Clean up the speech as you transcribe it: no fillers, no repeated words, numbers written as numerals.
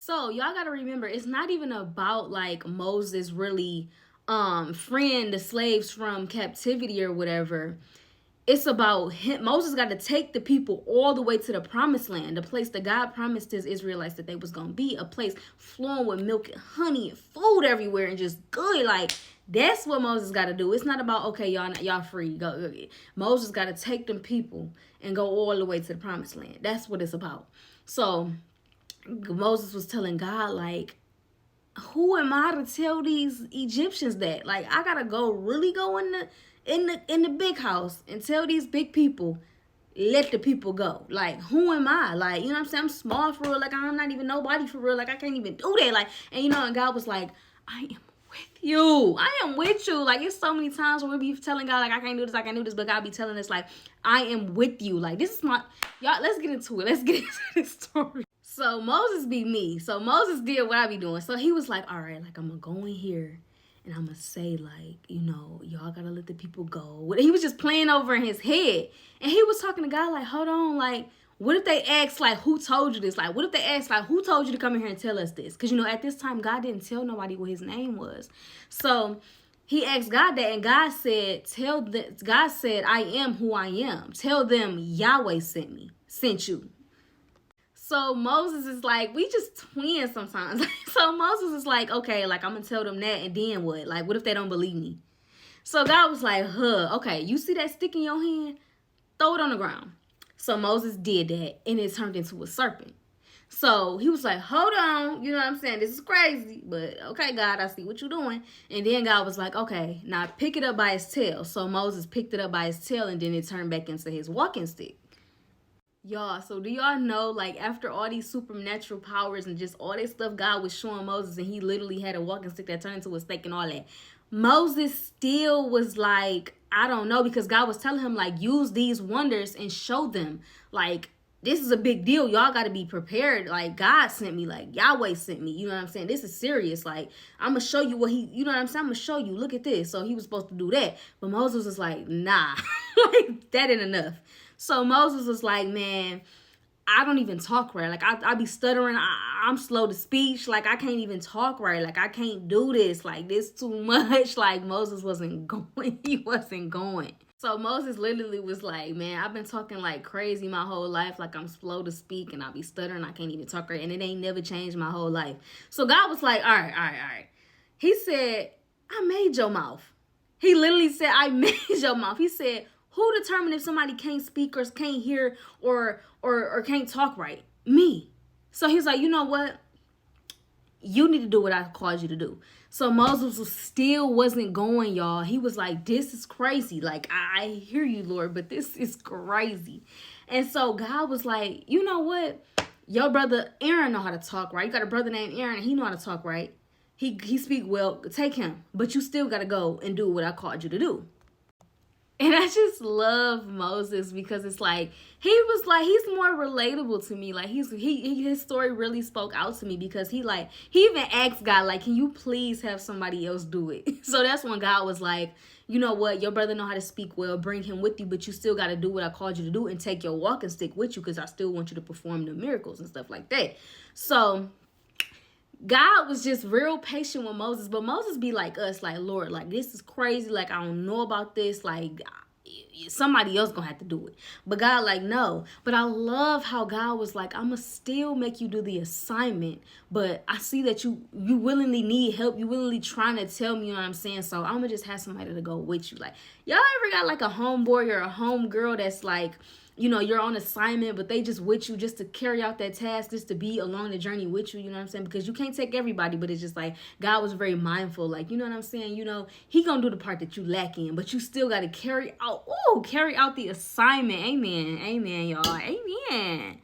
So y'all gotta remember, it's not even about like Moses really freeing the slaves from captivity or whatever. It's about him. Moses got to take the people all the way to the promised land, the place that God promised his Israelites that they was gonna be, a place flowing with milk and honey and food everywhere and just good. Like that's what Moses got to do. It's not about okay, y'all free. Go. Moses got to take them people and go all the way to the promised land. That's what it's about. So Moses was telling God like, who am I to tell these Egyptians that? Like, I gotta really go in the big house and tell these big people, let the people go. Like, who am I? Like, you know what I'm saying? I'm small for real. Like, I'm not even nobody for real. Like, I can't even do that. Like, and and God was like, I am with you. I am with you. Like, it's so many times where we be telling God, like, I can't do this, I can't do this, but God be telling us, like, I am with you. Like, this is my y'all, let's get into it. Let's get into this story. So Moses be me. So Moses did what I be doing. So he was like, all right, like I'm gonna go in here and I'm gonna say like, y'all gotta let the people go. He was just playing over in his head. And he was talking to God like, hold on, like, what if they ask like, who told you this? Like, what if they ask like, who told you to come in here and tell us this? Because at this time, God didn't tell nobody what his name was. So he asked God that, and God said, God said, I am who I am. Tell them Yahweh sent you. So Moses is like, we just twins sometimes. So Moses is like, okay, like I'm gonna tell them that, and then what? Like, what if they don't believe me? So God was like, okay, you see that stick in your hand? Throw it on the ground. So Moses did that, and it turned into a serpent. So he was like, hold on, you know what I'm saying? This is crazy, but okay, God, I see what you're doing. And then God was like, okay, now pick it up by his tail. So Moses picked it up by his tail, and then it turned back into his walking stick. Y'all, so do y'all know, like, after all these supernatural powers and just all this stuff God was showing Moses, and he literally had a walking stick that turned into a snake and all that, Moses still was like, I don't know, because God was telling him, like, use these wonders and show them, like, this is a big deal. Y'all got to be prepared. Like, God sent me, like, Yahweh sent me. You know what I'm saying? This is serious. Like, I'm going to show you you know what I'm saying? I'm going to show you. Look at this. So he was supposed to do that. But Moses was like, nah, like, that ain't enough. So Moses was like, man, I don't even talk right. Like, I be stuttering. I'm slow to speech. Like, I can't even talk right. Like, I can't do this. Like, this too much. Like, Moses wasn't going. He wasn't going. So Moses literally was like, man, I've been talking like crazy my whole life. Like, I'm slow to speak and I be stuttering. I can't even talk right. And it ain't never changed my whole life. So God was like, all right. He said, I made your mouth. He literally said, I made your mouth. He said, who determined if somebody can't speak or can't hear or can't talk right? Me. So he's like, you know what? You need to do what I called you to do. So Moses still wasn't going, y'all. He was like, this is crazy. Like, I hear you, Lord, but this is crazy. And so God was like, you know what? Your brother Aaron know how to talk, right? You got a brother named Aaron, and he know how to talk, right? He speak well. Take him. But you still got to go and do what I called you to do. And I just love Moses because it's like he's more relatable to me. Like his story really spoke out to me because he even asked God like, can you please have somebody else do it? So that's when God was like, you know what, your brother know how to speak well, bring him with you, but you still got to do what I called you to do and take your walking stick with you because I still want you to perform the miracles and stuff like that. So God was just real patient with Moses, but Moses be like us, like, Lord, like, this is crazy. Like, I don't know about this. Like, somebody else gonna have to do it. But God, like, no. But I love how God was like, I'm gonna still make you do the assignment, but I see that you willingly need help. You willingly trying to tell me, you know what I'm saying? So I'm gonna just have somebody to go with you. Like, y'all ever got like a homeboy or a homegirl that's like, you're on assignment, but they just with you just to carry out that task, just to be along the journey with you, you know what I'm saying? Because you can't take everybody, but it's just like, God was very mindful, like, you know what I'm saying? He gonna do the part that you lack in, but you still got to carry out the assignment. Amen, y'all. Amen.